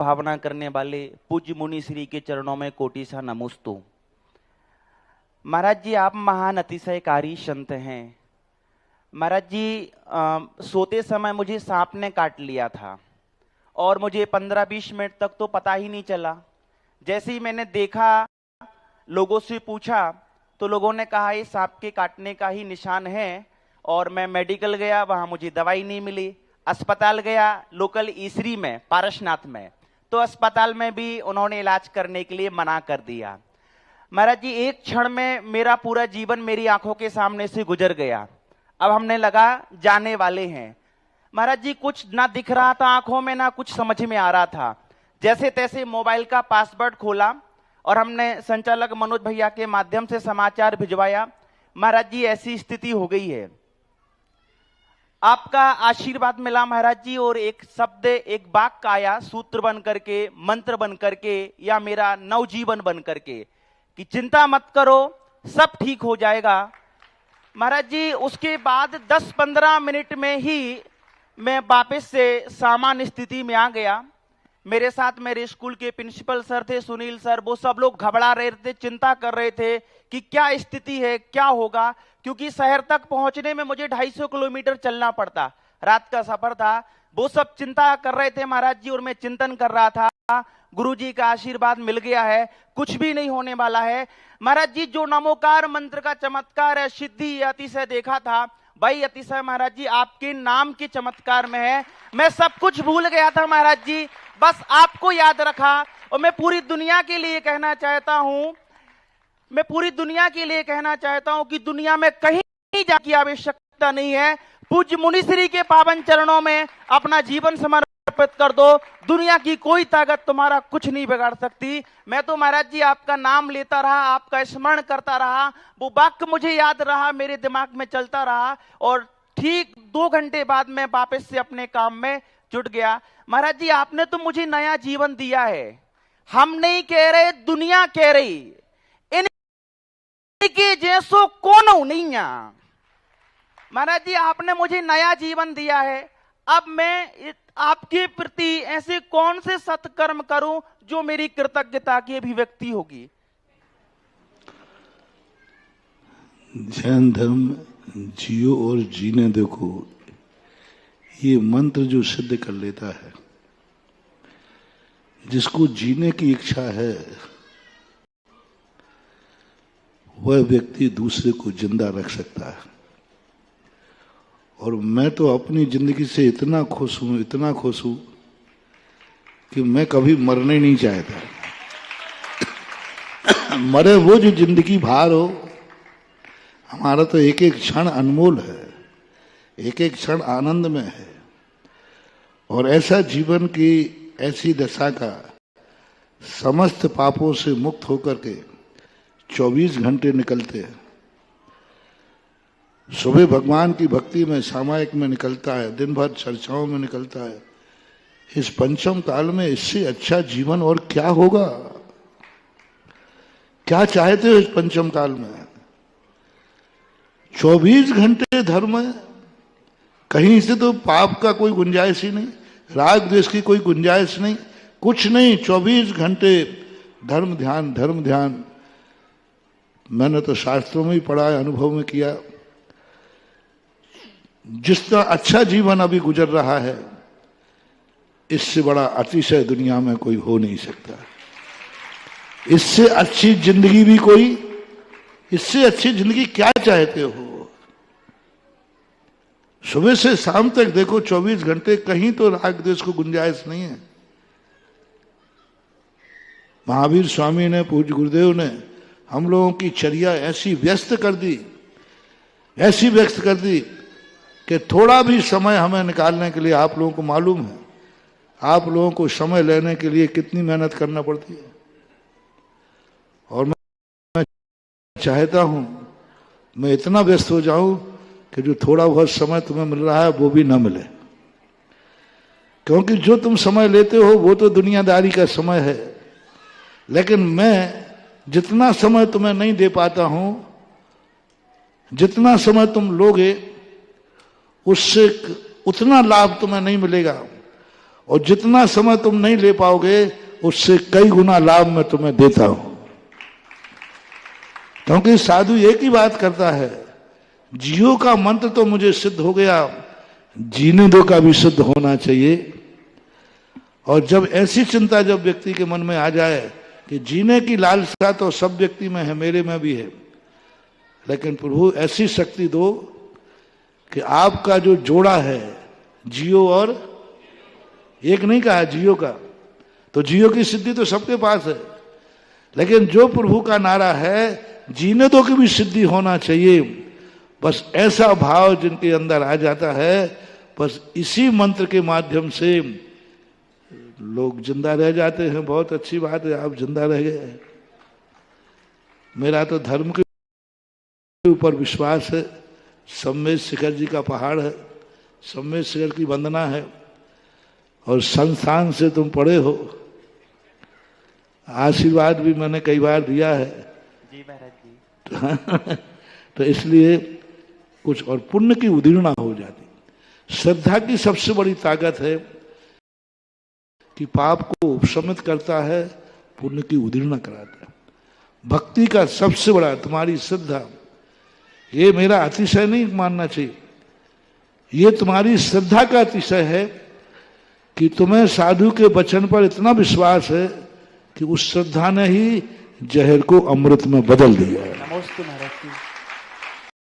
भावना करने वाले पूज्य मुनि श्री के चरणों में कोटि सा नमोस्तु। महाराज जी, आप महान अतिशयकारी संत हैं। महाराज जी, सोते समय मुझे सांप ने काट लिया था और मुझे 15-20 मिनट तक तो पता ही नहीं चला। जैसे ही मैंने देखा, लोगों से पूछा तो लोगों ने कहा ये सांप के काटने का ही निशान है। और मैं मेडिकल गया, वहां मुझे दवाई नहीं मिली। अस्पताल गया लोकल ईसरी में, पारसनाथ में, तो अस्पताल में भी उन्होंने इलाज करने के लिए मना कर दिया। महाराज जी, एक क्षण में मेरा पूरा जीवन मेरी आंखों के सामने से गुजर गया। अब हमने लगा जाने वाले हैं। महाराज जी, कुछ ना दिख रहा था आंखों में, ना कुछ समझ में आ रहा था। जैसे तैसे मोबाइल का पासवर्ड खोला और हमने संचालक मनोज भैया के माध्यम से समाचार भिजवाया। महाराज जी, ऐसी स्थिति हो गई है। आपका आशीर्वाद मिला महाराज जी, और एक शब्द, एक वाक्य आया सूत्र बन करके, मंत्र बन करके, या मेरा नवजीवन बन करके कि चिंता मत करो, सब ठीक हो जाएगा। महाराज जी, उसके बाद 10-15 मिनट में ही मैं वापस से सामान्य स्थिति में आ गया। मेरे साथ मेरे स्कूल के प्रिंसिपल सर थे, सुनील सर, वो सब लोग घबरा रहे थे, चिंता कर रहे थे कि क्या स्थिति है, क्या होगा, क्योंकि शहर तक पहुंचने में मुझे 250 किलोमीटर चलना पड़ता, रात का सफर था। वो सब चिंता कर रहे थे महाराज जी, और मैं चिंतन कर रहा था। गुरुजी का आशीर्वाद मिल गया है, कुछ भी नहीं होने वाला है। महाराज जी, जो नमोकार मंत्र का चमत्कार है, सिद्धि अतिशय देखा था, भाई अतिशय महाराज जी आपके नाम के चमत्कार में है। मैं सब कुछ भूल गया था महाराज जी, बस आपको याद रखा। और मैं पूरी दुनिया के लिए कहना चाहता हूं, मैं पूरी दुनिया के लिए कहना चाहता हूं कि दुनिया में कहीं जाने की आवश्यकता नहीं है। पूज्य मुनिश्री के पावन चरणों में अपना जीवन समर्पित कर दो, दुनिया की कोई ताकत तुम्हारा कुछ नहीं बिगाड़ सकती। मैं तो महाराज जी आपका नाम लेता रहा, आपका स्मरण करता रहा, वो वाक्य मुझे याद रहा, मेरे दिमाग में चलता रहा, और ठीक 2 घंटे बाद मैं वापस से अपने काम में जुट गया। महाराज जी, आपने तो मुझे नया जीवन दिया है। हम नहीं कह रहे, दुनिया कह रही, इनके जैसो कोनो नहीं है। महाराज जी, आपने मुझे नया जीवन दिया है। अब मैं आपके प्रति ऐसे कौन से सत्कर्म करूं जो मेरी कृतज्ञता की अभिव्यक्ति होगी। जैन धर्म जियो और जीने देखो, ये मंत्र जो सिद्ध कर लेता है, जिसको जीने की इच्छा है वह व्यक्ति दूसरे को जिंदा रख सकता है। और मैं तो अपनी जिंदगी से इतना खुश हूं, इतना खुश हूं कि मैं कभी मरना ही नहीं चाहता। मरे वो जो जिंदगी भार हो, हमारा तो एक एक क्षण अनमोल है, एक एक क्षण आनंद में है। और ऐसा जीवन की ऐसी दशा का समस्त पापों से मुक्त होकर के 24 घंटे निकलते हैं। सुबह भगवान की भक्ति में, सामायिक में निकलता है, दिन भर चर्चाओं में निकलता है। इस पंचम काल में इससे अच्छा जीवन और क्या होगा? क्या चाहते हो इस पंचम काल में? 24 घंटे धर्म है, कहीं से तो पाप का कोई गुंजाइश ही नहीं, राग द्वेष की कोई गुंजाइश नहीं, कुछ नहीं। 24 घंटे धर्म ध्यान, धर्म ध्यान। मैंने तो शास्त्रों में ही पढ़ा है, अनुभव में किया। जितना अच्छा जीवन अभी गुजर रहा है, इससे बड़ा अतिशय दुनिया में कोई हो नहीं सकता। इससे अच्छी जिंदगी भी कोई, इससे अच्छी जिंदगी क्या चाहते हो? सुबह से शाम तक देखो 24 घंटे, कहीं तो राग द्वेष को गुंजाइश नहीं है। महावीर स्वामी ने, पूज्य गुरुदेव ने हम लोगों की चर्या ऐसी व्यस्त कर दी, ऐसी व्यस्त कर दी कि थोड़ा भी समय हमें निकालने के लिए, आप लोगों को मालूम है, आप लोगों को समय लेने के लिए कितनी मेहनत करना पड़ती है। और मैं चाहता हूं मैं इतना व्यस्त हो जाऊं कि जो थोड़ा बहुत समय तुम्हें मिल रहा है वो भी ना मिले। क्योंकि जो तुम समय लेते हो वो तो दुनियादारी का समय है, लेकिन मैं जितना समय तुम्हें नहीं दे पाता हूं, जितना समय तुम लोगे उससे उतना लाभ तुम्हें नहीं मिलेगा। और जितना समय तुम नहीं ले पाओगे उससे कई गुना लाभ मैं तुम्हें देता हूं। क्योंकि साधु एक ही बात करता है, जियो का मंत्र तो मुझे सिद्ध हो गया, जीने दो का भी सिद्ध होना चाहिए। और जब ऐसी चिंता जब व्यक्ति के मन में आ जाए कि जीने की लालसा तो सब व्यक्ति में है, मेरे में भी है, लेकिन प्रभु ऐसी शक्ति दो कि आपका जो जोड़ा है जियो, और एक नहीं कहा जियो का, तो जियो की सिद्धि तो सबके पास है, लेकिन जो प्रभु का नारा है जीने दो की भी सिद्धि होना चाहिए। बस ऐसा भाव जिनके अंदर आ जाता है, बस इसी मंत्र के माध्यम से लोग जिंदा रह जाते हैं। बहुत अच्छी बात है, आप जिंदा रह गए। मेरा तो धर्म के ऊपर विश्वास है, सम्मेद शिखर जी का पहाड़ है, सम्मेद शिखर की वंदना है, और संस्थान से तुम पढ़े हो, आशीर्वाद भी मैंने कई बार दिया है जी महाराज जी। तो इसलिए कुछ और पुण्य की उदीर्णा हो जाती। श्रद्धा की सबसे बड़ी ताकत है कि पाप को उपशमित करता है, पुण्य की उदीर्णा कराता है। भक्ति का सबसे बड़ा तुम्हारी श्रद्धा, ये मेरा अतिशय नहीं मानना चाहिए, ये तुम्हारी श्रद्धा का अतिशय है कि तुम्हें साधु के वचन पर इतना विश्वास है कि उस श्रद्धा ने ही जहर को अमृत में बदल दिया है। नमस्ते महाराज जी।